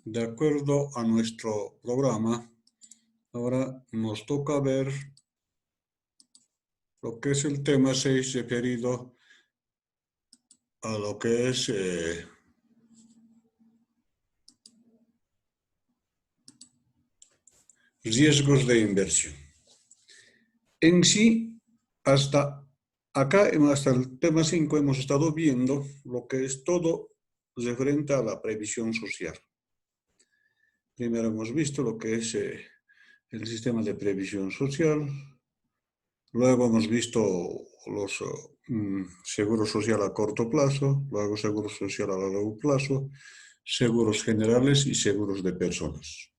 de acuerdo a nuestro programa, ahora nos toca ver lo que es el tema 6 referido a lo que es riesgos de inversión. En sí, hasta acá, hasta el tema 5, hemos estado viendo lo que es todo referente a la previsión social. Primero hemos visto lo que es el sistema de previsión social. Luego hemos visto los seguros social a corto plazo, luego seguro social a largo plazo, seguros generales y seguros de personas.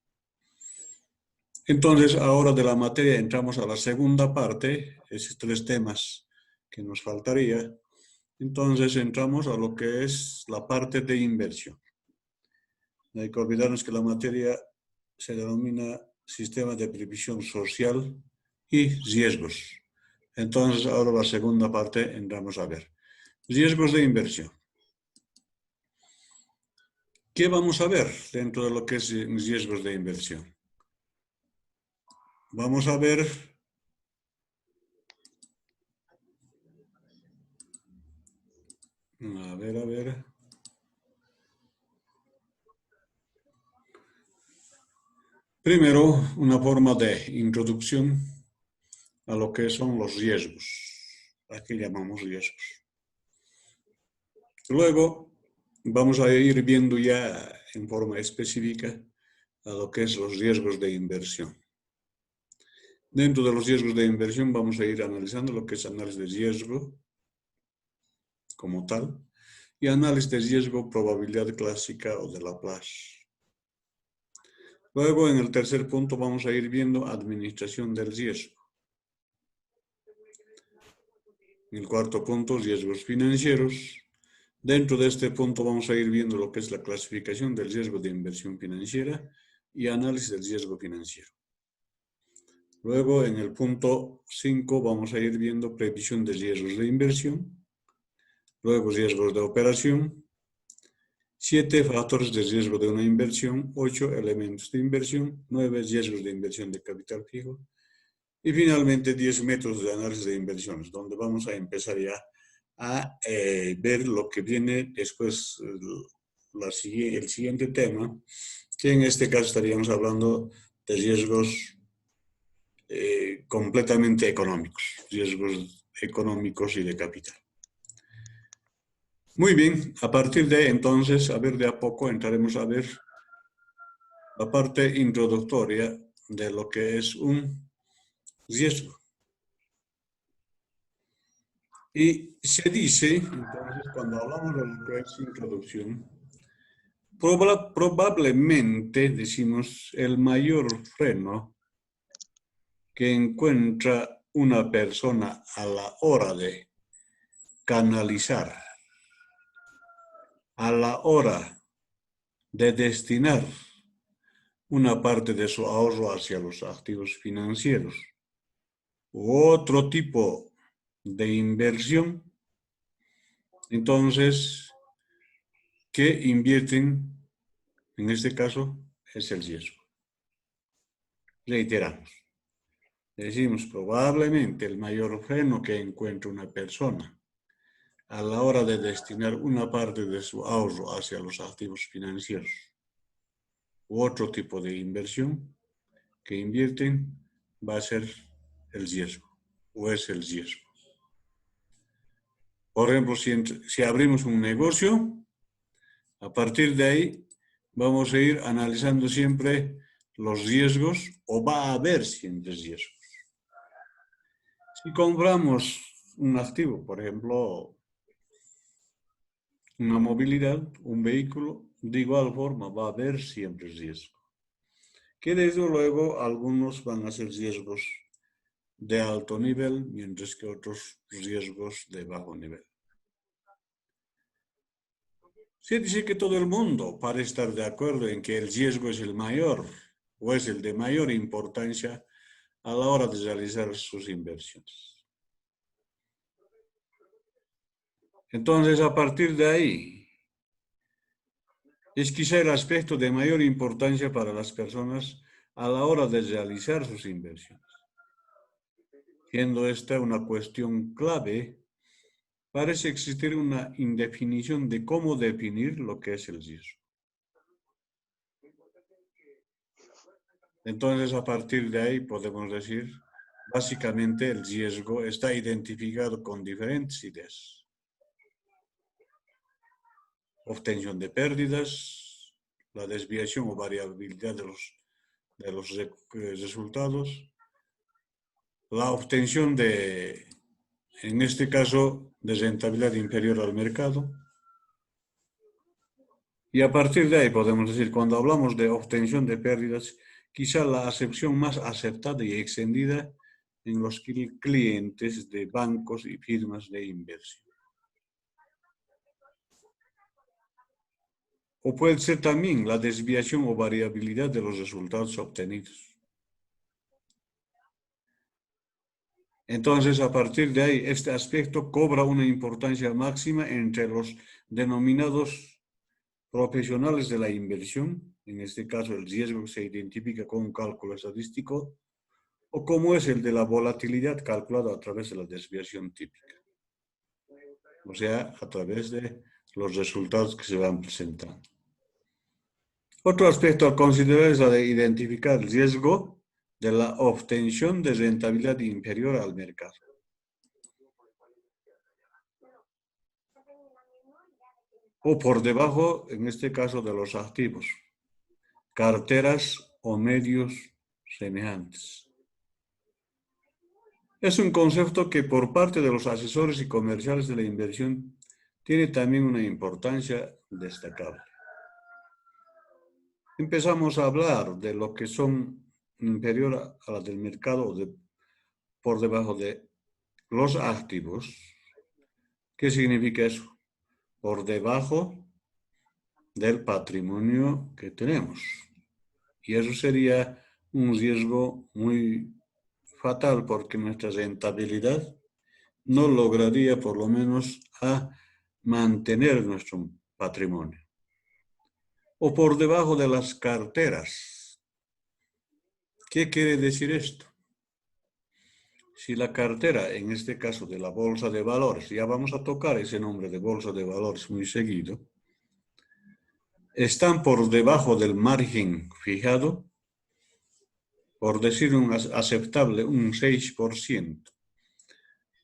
Entonces, ahora de la materia entramos a la segunda parte, esos 3 temas que nos faltaría. Entonces, entramos a lo que es la parte de inversión. No hay que olvidarnos que la materia se denomina sistema de previsión social y riesgos. Entonces, ahora la segunda parte entramos a ver. Riesgos de inversión. ¿Qué vamos a ver dentro de lo que es riesgos de inversión? Vamos a ver a ver. Primero, una forma de introducción a lo que son los riesgos. Aquí llamamos riesgos. Luego, vamos a ir viendo ya en forma específica a lo que es los riesgos de inversión. Dentro de los riesgos de inversión vamos a ir analizando lo que es análisis de riesgo como tal y análisis de riesgo probabilidad clásica o de Laplace. Luego, en el tercer punto, vamos a ir viendo administración del riesgo. En el cuarto punto, riesgos financieros. Dentro de este punto vamos a ir viendo lo que es la clasificación del riesgo de inversión financiera y análisis del riesgo financiero. Luego, en el punto 5, vamos a ir viendo previsión de riesgos de inversión. Luego, riesgos de operación. 7 factores de riesgo de una inversión. 8 elementos de inversión. 9 riesgos de inversión de capital fijo. Y finalmente 10 métodos de análisis de inversiones, donde vamos a empezar ya a ver lo que viene después, el siguiente tema, que en este caso estaríamos hablando de riesgos completamente económicos, riesgos económicos y de capital. Muy bien, a partir de entonces, a ver, de a poco entraremos a ver la parte introductoria de lo que es un riesgo. Y se dice, entonces, cuando hablamos de lo que es introducción, probablemente, decimos, el mayor freno que encuentra una persona a la hora de canalizar, a la hora de destinar una parte de su ahorro hacia los activos financieros u otro tipo de inversión, entonces, ¿qué invierten? En este caso, es el riesgo. Reiteramos. Decimos, probablemente el mayor freno que encuentra una persona a la hora de destinar una parte de su ahorro hacia los activos financieros u otro tipo de inversión que invierten va a ser el riesgo o es el riesgo. Por ejemplo, si abrimos un negocio, a partir de ahí vamos a ir analizando siempre los riesgos o va a haber siempre riesgos. Si compramos un activo, por ejemplo, una movilidad, un vehículo, de igual forma va a haber siempre riesgo. Que desde luego algunos van a ser riesgos de alto nivel, mientras que otros riesgos de bajo nivel. Se dice que todo el mundo parece estar de acuerdo en que el riesgo es el mayor o es el de mayor importancia a la hora de realizar sus inversiones. Entonces, a partir de ahí, es quizá el aspecto de mayor importancia para las personas a la hora de realizar sus inversiones, siendo esta una cuestión clave. Parece existir una indefinición de cómo definir lo que es el riesgo. Entonces, a partir de ahí podemos decir, básicamente el riesgo está identificado con diferentes ideas. Obtención de pérdidas, la desviación o variabilidad de los resultados, la obtención de, en este caso, de rentabilidad inferior al mercado. Y a partir de ahí podemos decir, cuando hablamos de obtención de pérdidas, quizá la acepción más aceptada y extendida en los clientes de bancos y firmas de inversión. O puede ser también la desviación o variabilidad de los resultados obtenidos. Entonces, a partir de ahí, este aspecto cobra una importancia máxima entre los denominados profesionales de la inversión, en este caso el riesgo que se identifica con un cálculo estadístico, o como es el de la volatilidad calculada a través de la desviación típica, o sea, a través de los resultados que se van presentando. Otro aspecto a considerar es la de identificar el riesgo de la obtención de rentabilidad inferior al mercado. O por debajo, en este caso, de los activos, carteras o medios semejantes. Es un concepto que por parte de los asesores y comerciales de la inversión tiene también una importancia destacable. Empezamos a hablar de lo que son inferior a la del mercado por debajo de los activos. ¿Qué significa eso? Por debajo del patrimonio que tenemos. Y eso sería un riesgo muy fatal porque nuestra rentabilidad no lograría por lo menos a mantener nuestro patrimonio. O por debajo de las carteras. ¿Qué quiere decir esto? Si la cartera, en este caso de la bolsa de valores, ya vamos a tocar ese nombre de bolsa de valores muy seguido, están por debajo del margen fijado, por decir un aceptable, un 6%,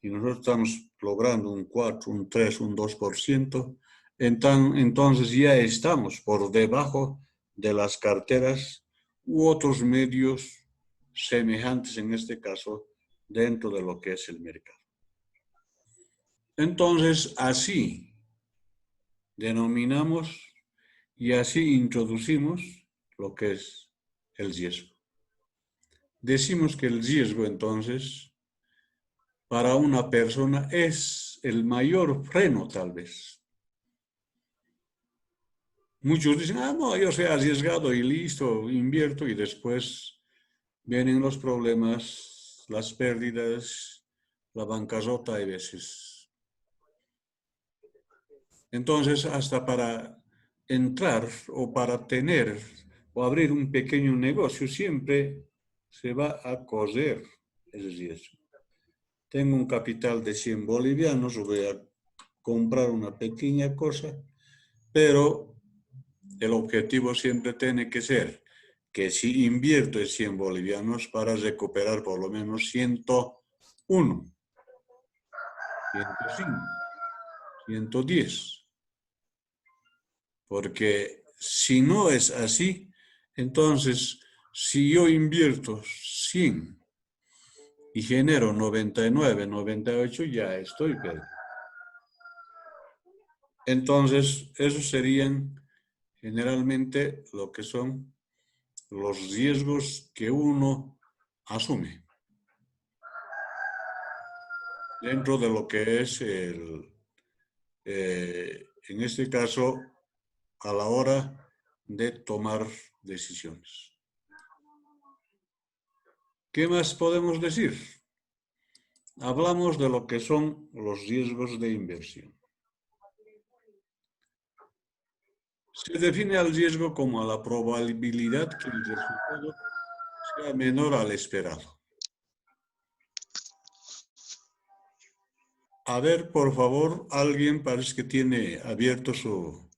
y nosotros estamos logrando un 4, un 3, un 2%, entonces ya estamos por debajo de las carteras u otros medios semejantes, en este caso, dentro de lo que es el mercado. Entonces, así denominamos y así introducimos lo que es el riesgo. Decimos que el riesgo, entonces, para una persona es el mayor freno, tal vez. Muchos dicen, no, yo soy arriesgado y listo, invierto y después vienen los problemas, las pérdidas, la bancarrota a veces. Entonces, hasta para entrar o para tener o abrir un pequeño negocio, siempre se va a correr ese riesgo. Tengo un capital de 100 bolivianos, voy a comprar una pequeña cosa, pero el objetivo siempre tiene que ser que si invierto en 100 bolivianos para recuperar por lo menos 101, 105, 110. Porque si no es así, entonces si yo invierto 100 y genero 99, 98, ya estoy perdido. Entonces, esos serían generalmente lo que son los riesgos que uno asume dentro de lo que es en este caso, a la hora de tomar decisiones. ¿Qué más podemos decir? Hablamos de lo que son los riesgos de inversión. Se define al riesgo como la probabilidad que el resultado sea menor al esperado. A ver, por favor, alguien parece que tiene abierto su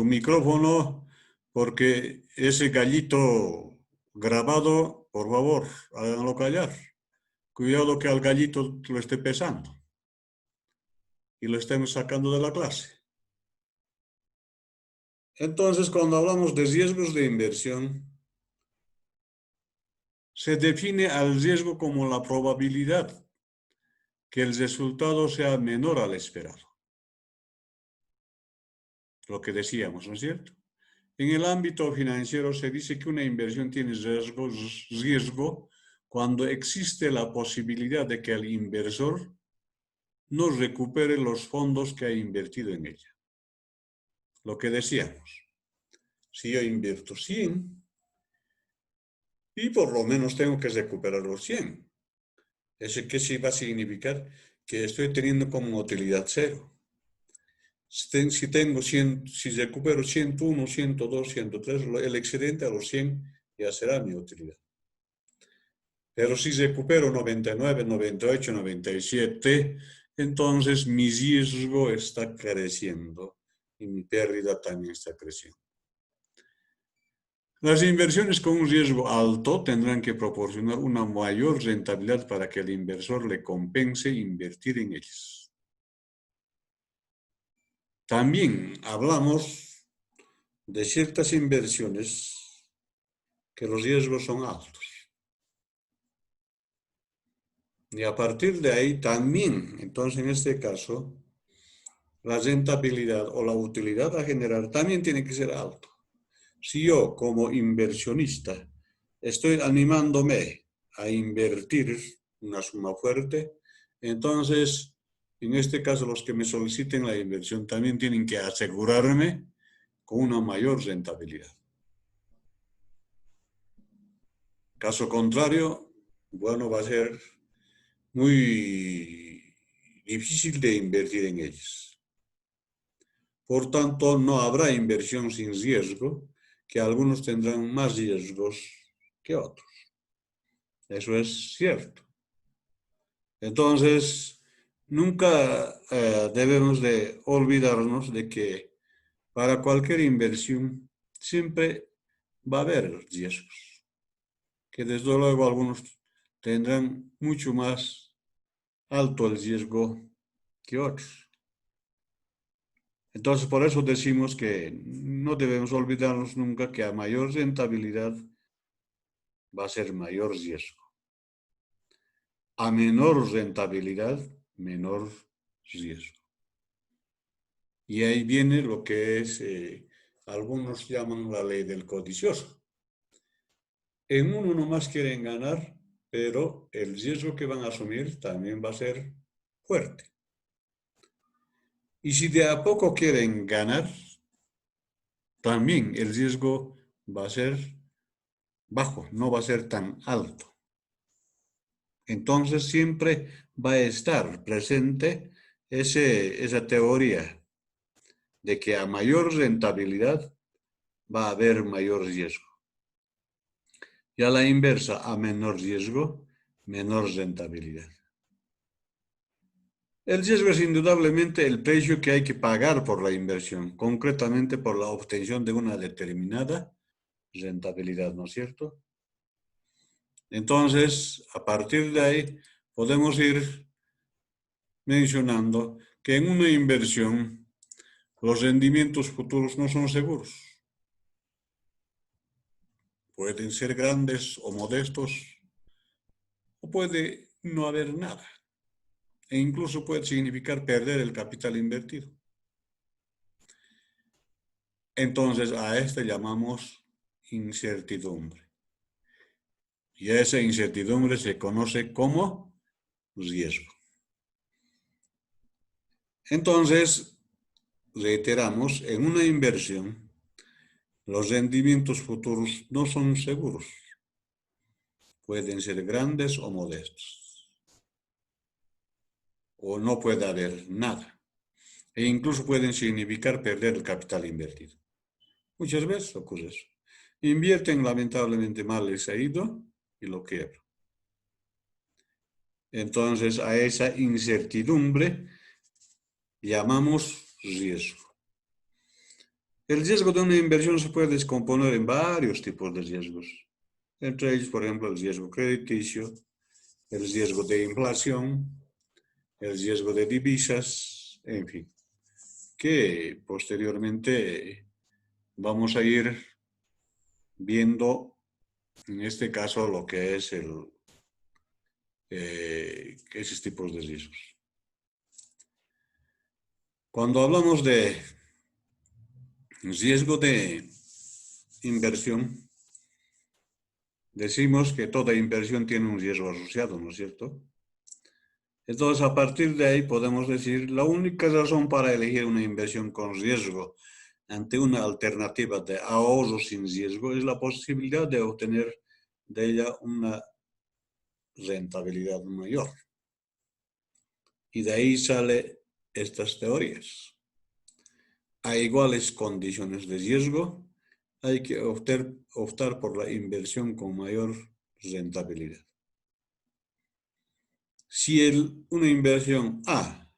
micrófono, porque ese gallito grabado, por favor, háganlo callar. Cuidado que al gallito lo esté pesando y lo estemos sacando de la clase. Entonces, cuando hablamos de riesgos de inversión, se define al riesgo como la probabilidad que el resultado sea menor al esperado. Lo que decíamos, ¿no es cierto? En el ámbito financiero se dice que una inversión tiene riesgo cuando existe la posibilidad de que el inversor no recupere los fondos que ha invertido en ella. Lo que decíamos, si yo invierto 100 y por lo menos tengo que recuperar los 100, ¿eso qué sí va a significar? Que estoy teniendo como utilidad cero. Si tengo 100, si recupero 101, 102, 103, el excedente a los 100 ya será mi utilidad. Pero si recupero 99, 98, 97, entonces mi riesgo está creciendo y mi pérdida también está creciendo. Las inversiones con un riesgo alto tendrán que proporcionar una mayor rentabilidad para que el inversor le compense invertir en ellas. También hablamos de ciertas inversiones que los riesgos son altos. Y a partir de ahí también, entonces en este caso, la rentabilidad o la utilidad a generar también tiene que ser alto. Si yo como inversionista estoy animándome a invertir una suma fuerte, entonces en este caso los que me soliciten la inversión también tienen que asegurarme con una mayor rentabilidad. Caso contrario, bueno, va a ser muy difícil de invertir en ellas. Por tanto, no habrá inversión sin riesgo, que algunos tendrán más riesgos que otros. Eso es cierto. Entonces, nunca debemos de olvidarnos de que para cualquier inversión siempre va a haber riesgos, que desde luego algunos tendrán mucho más alto el riesgo que otros. Entonces, por eso decimos que no debemos olvidarnos nunca que a mayor rentabilidad va a ser mayor riesgo. A menor rentabilidad, menor riesgo. Y ahí viene lo que es, algunos llaman la ley del codicioso. En uno nomás quieren ganar, pero el riesgo que van a asumir también va a ser fuerte. Y si de a poco quieren ganar, también el riesgo va a ser bajo, no va a ser tan alto. Entonces siempre va a estar presente esa teoría de que a mayor rentabilidad va a haber mayor riesgo. Y a la inversa, a menor riesgo, menor rentabilidad. El riesgo es indudablemente el precio que hay que pagar por la inversión, concretamente por la obtención de una determinada rentabilidad, ¿no es cierto? Entonces, a partir de ahí, podemos ir mencionando que en una inversión los rendimientos futuros no son seguros. Pueden ser grandes o modestos, o puede no haber nada. E incluso puede significar perder el capital invertido. Entonces, a este llamamos incertidumbre. Y a esa incertidumbre se conoce como riesgo. Entonces, reiteramos, en una inversión, los rendimientos futuros no son seguros. Pueden ser grandes o modestos. o no puede haber nada. E incluso pueden significar perder el capital invertido. Muchas veces ocurre eso. Invierten lamentablemente mal extraído y lo quiebran. Entonces, a esa incertidumbre llamamos riesgo. El riesgo de una inversión se puede descomponer en varios tipos de riesgos. Entre ellos, por ejemplo, el riesgo crediticio, el riesgo de inflación, el riesgo de divisas, en fin, que posteriormente vamos a ir viendo, en este caso, lo que es esos tipos de riesgos. Cuando hablamos de riesgo de inversión, decimos que toda inversión tiene un riesgo asociado, ¿no es cierto? Entonces, a partir de ahí podemos decir, la única razón para elegir una inversión con riesgo ante una alternativa de ahorro sin riesgo es la posibilidad de obtener de ella una rentabilidad mayor. Y de ahí salen estas teorías. A iguales condiciones de riesgo, hay que optar por la inversión con mayor rentabilidad. Si una inversión A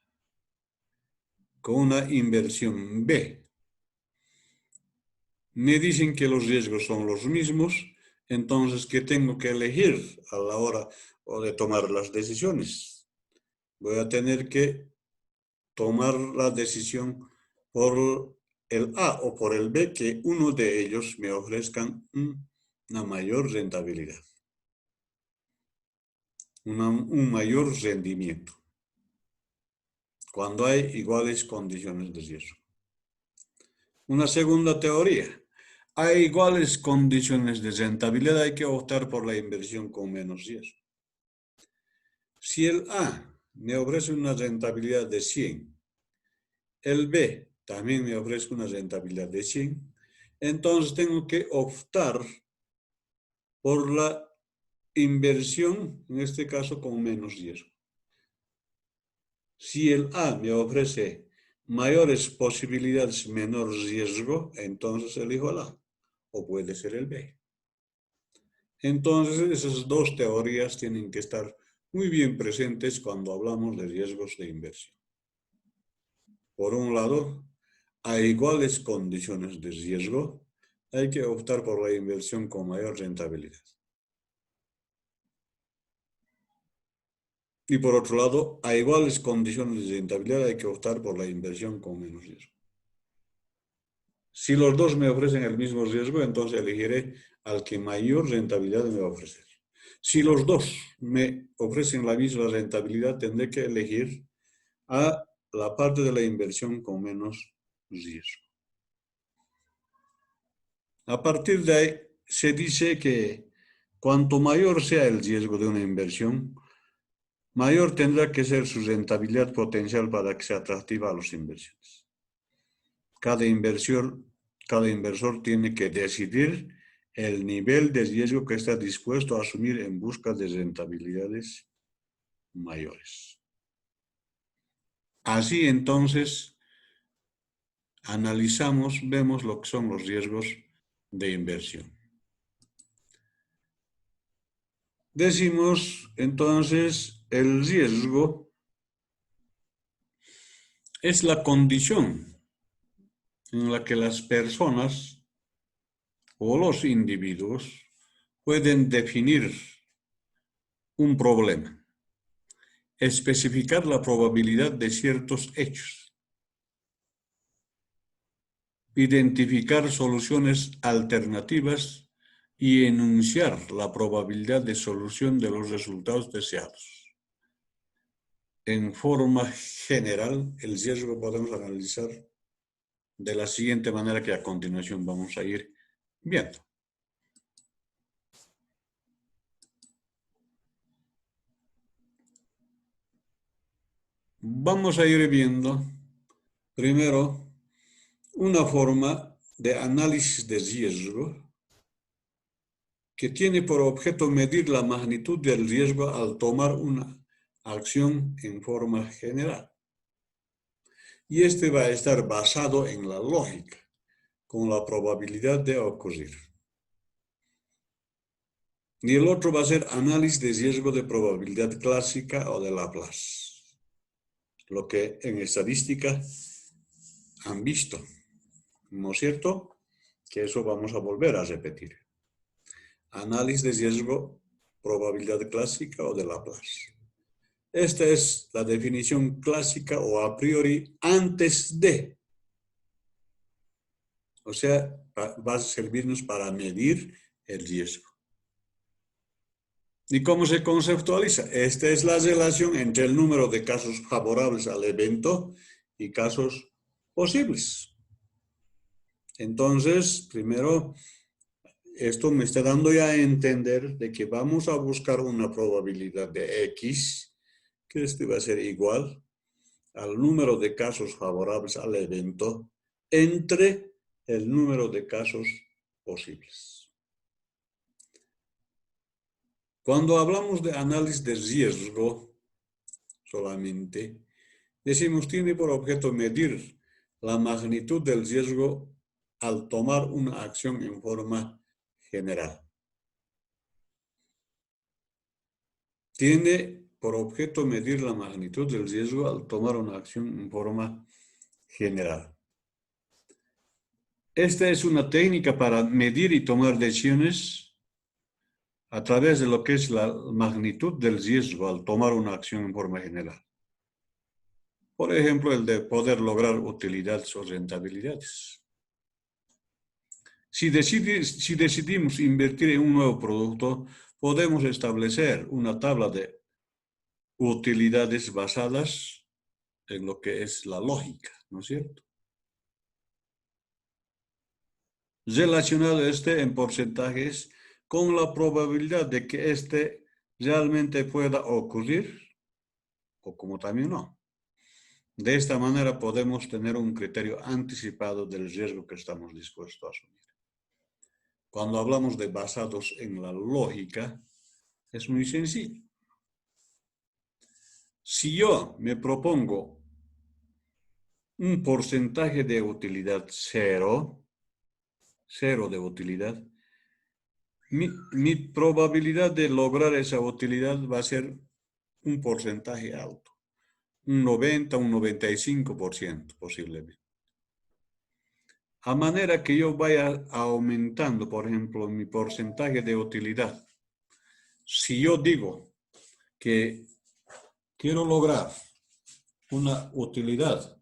con una inversión B me dicen que los riesgos son los mismos, entonces, ¿qué tengo que elegir a la hora de tomar las decisiones? Voy a tener que tomar la decisión por el A o por el B, que uno de ellos me ofrezcan una mayor rentabilidad, un mayor rendimiento, cuando hay iguales condiciones de riesgo. Una segunda teoría. Hay iguales condiciones de rentabilidad, hay que optar por la inversión con menos riesgo. Si el A me ofrece una rentabilidad de 100, el B también me ofrece una rentabilidad de 100, entonces tengo que optar por la inversión, en este caso con menos riesgo. Si el A me ofrece mayores posibilidades, menor riesgo, entonces elijo el A, o puede ser el B. Entonces, esas dos teorías tienen que estar muy bien presentes cuando hablamos de riesgos de inversión. Por un lado, a iguales condiciones de riesgo, hay que optar por la inversión con mayor rentabilidad. Y por otro lado, a iguales condiciones de rentabilidad, hay que optar por la inversión con menos riesgo. Si los dos me ofrecen el mismo riesgo, entonces elegiré al que mayor rentabilidad me va a ofrecer. Si los dos me ofrecen la misma rentabilidad, tendré que elegir a la parte de la inversión con menos riesgo. A partir de ahí, se dice que cuanto mayor sea el riesgo de una inversión, mayor tendrá que ser su rentabilidad potencial para que sea atractiva a los inversores. Cada inversor tiene que decidir el nivel de riesgo que está dispuesto a asumir en busca de rentabilidades mayores. Así entonces, analizamos, vemos lo que son los riesgos de inversión. Decimos entonces, el riesgo es la condición en la que las personas o los individuos pueden definir un problema, especificar la probabilidad de ciertos hechos, identificar soluciones alternativas y enunciar la probabilidad de solución de los resultados deseados. En forma general, el riesgo podemos analizar de la siguiente manera que a continuación vamos a ir viendo. Vamos a ir viendo primero una forma de análisis de riesgo que tiene por objeto medir la magnitud del riesgo al tomar una acción en forma general. Y este va a estar basado en la lógica, con la probabilidad de ocurrir. Y el otro va a ser análisis de riesgo de probabilidad clásica o de Laplace. Lo que en estadística han visto, ¿no es cierto? Que eso vamos a volver a repetir. Análisis de riesgo, probabilidad clásica o de Laplace. Esta es la definición clásica o a priori antes de. O sea, va a servirnos para medir el riesgo. ¿Y cómo se conceptualiza? Esta es la relación entre el número de casos favorables al evento y casos posibles. Entonces, primero, esto me está dando ya a entender de que vamos a buscar una probabilidad de X, que este va a ser igual al número de casos favorables al evento entre el número de casos posibles. Cuando hablamos de análisis de riesgo solamente, decimos tiene por objeto medir la magnitud del riesgo al tomar una acción en forma general. Tiene por objeto medir la magnitud del riesgo al tomar una acción en forma general. Esta es una técnica para medir y tomar decisiones a través de lo que es la magnitud del riesgo al tomar una acción en forma general. Por ejemplo, el de poder lograr utilidades o rentabilidades. Si decidimos invertir en un nuevo producto, podemos establecer una tabla de utilidades basadas en lo que es la lógica, ¿no es cierto? Relacionado en porcentajes con la probabilidad de que este realmente pueda ocurrir o como también no. De esta manera podemos tener un criterio anticipado del riesgo que estamos dispuestos a asumir. Cuando hablamos de basados en la lógica, es muy sencillo. Si yo me propongo un porcentaje de utilidad cero de utilidad, mi probabilidad de lograr esa utilidad va a ser un porcentaje alto, un 90, un 95% posiblemente. A manera que yo vaya aumentando, por ejemplo, mi porcentaje de utilidad, si yo digo que quiero lograr una utilidad,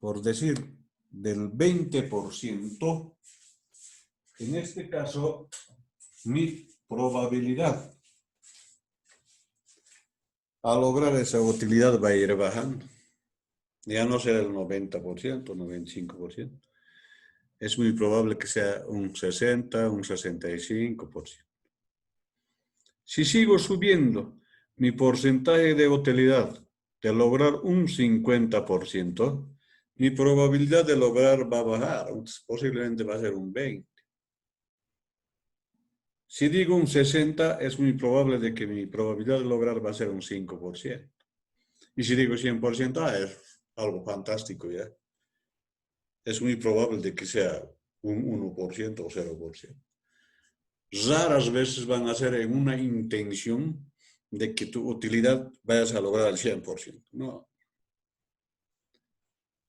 por decir, del 20%, en este caso, mi probabilidad a lograr esa utilidad va a ir bajando. Ya no será el 90%, 95%. Es muy probable que sea un 60, un 65%. Si sigo subiendo mi porcentaje de utilidad de lograr un 50%, mi probabilidad de lograr va a bajar, posiblemente va a ser un 20%. Si digo un 60, es muy probable de que mi probabilidad de lograr va a ser un 5%. Y si digo 100%, es algo fantástico ya. Es muy probable de que sea un 1% o 0%. Raras veces van a ser en una intención de que tu utilidad vayas a lograr al 100%. No.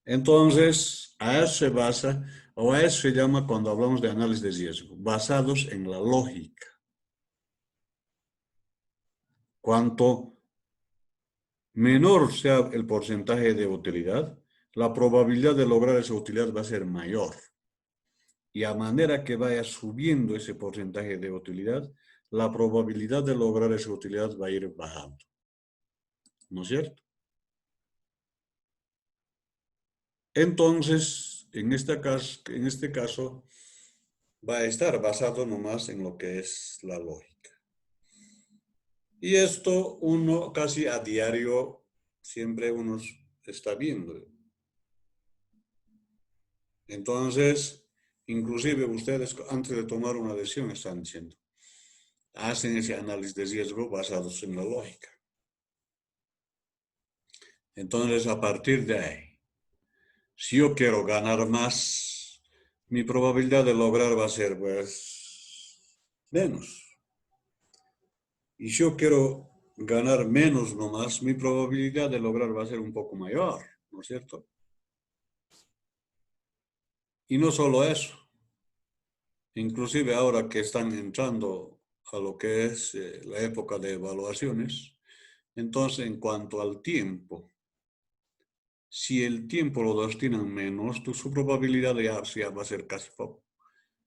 Entonces, a eso se basa, o a eso se llama cuando hablamos de análisis de riesgo, basados en la lógica. Cuanto menor sea el porcentaje de utilidad, la probabilidad de lograr esa utilidad va a ser mayor. Y a manera que vaya subiendo ese porcentaje de utilidad, la probabilidad de lograr esa utilidad va a ir bajando. ¿No es cierto? Entonces, en este caso, va a estar basado nomás en lo que es la lógica. Y esto uno casi a diario, siempre uno está viendo. Entonces, inclusive ustedes antes de tomar una decisión están diciendo, hacen ese análisis de riesgo basados en la lógica. Entonces, a partir de ahí, si yo quiero ganar más, mi probabilidad de lograr va a ser, pues, menos. Y si yo quiero ganar menos nomás, mi probabilidad de lograr va a ser un poco mayor, ¿no es cierto? Y no solo eso, inclusive ahora que están entrando a lo que es la época de evaluaciones, entonces en cuanto al tiempo, si el tiempo lo destinan menos, su probabilidad de ya va a ser casi poco.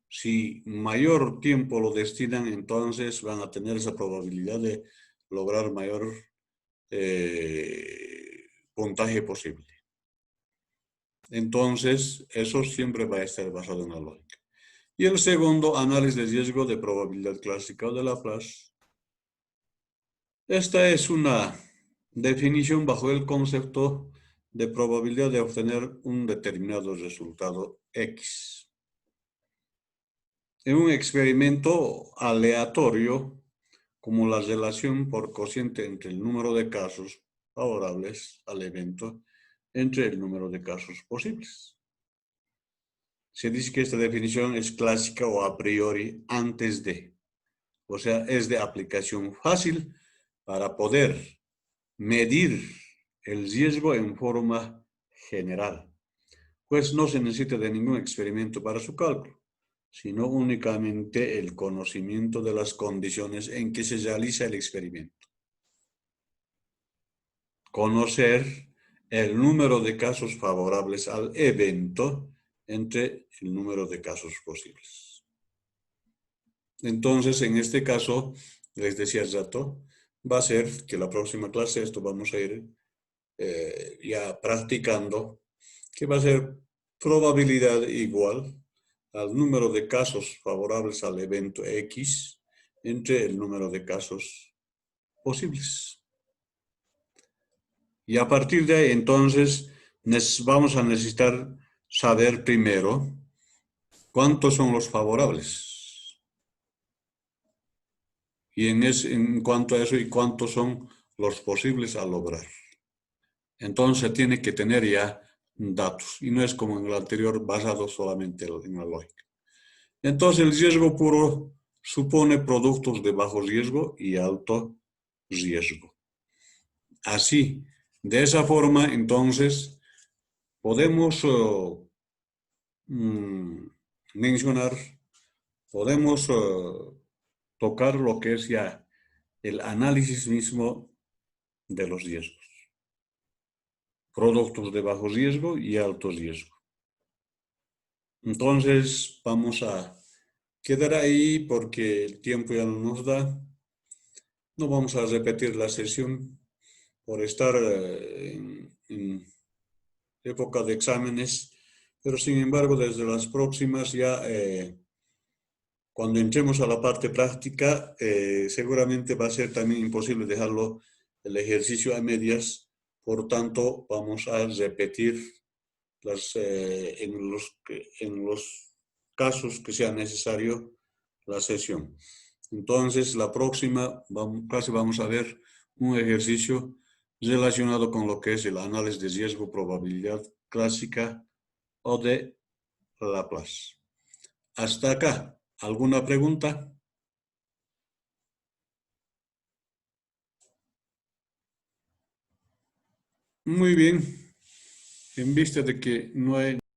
Si mayor tiempo lo destinan, entonces van a tener esa probabilidad de lograr mayor puntaje posible. Entonces, eso siempre va a estar basado en la lógica. Y el segundo, análisis de riesgo de probabilidad clásica o de Laplace. Esta es una definición bajo el concepto de probabilidad de obtener un determinado resultado X. En un experimento aleatorio, como la relación por cociente entre el número de casos favorables al evento entre el número de casos posibles. Se dice que esta definición es clásica o a priori antes de, o sea, es de aplicación fácil para poder medir el riesgo en forma general, pues no se necesita de ningún experimento para su cálculo, sino únicamente el conocimiento de las condiciones en que se realiza el experimento. Conocer el número de casos favorables al evento entre el número de casos posibles. Entonces, en este caso, les decía hace rato, va a ser que la próxima clase, esto vamos a ir ya practicando, que va a ser probabilidad igual al número de casos favorables al evento X entre el número de casos posibles. Y a partir de ahí, entonces, vamos a necesitar saber primero cuántos son los favorables. Y en cuanto a eso, y cuántos son los posibles a lograr. Entonces, tiene que tener ya datos. Y no es como en el anterior, basado solamente en la lógica. Entonces, el riesgo puro supone productos de bajo riesgo y alto riesgo. Así, de esa forma, entonces, podemos mencionar, podemos tocar lo que es ya el análisis mismo de los riesgos. Productos de bajo riesgo y alto riesgo. Entonces, vamos a quedar ahí porque el tiempo ya no nos da. No vamos a repetir la sesión por estar en época de exámenes, pero sin embargo, desde las próximas ya, cuando entremos a la parte práctica, seguramente va a ser también imposible dejarlo el ejercicio a medias, por tanto, vamos a repetir en los casos que sea necesario la sesión. Entonces, la próxima clase vamos a ver un ejercicio relacionado con lo que es el análisis de riesgo, probabilidad clásica o de Laplace. Hasta acá. ¿Alguna pregunta? Muy bien. En vista de que no hay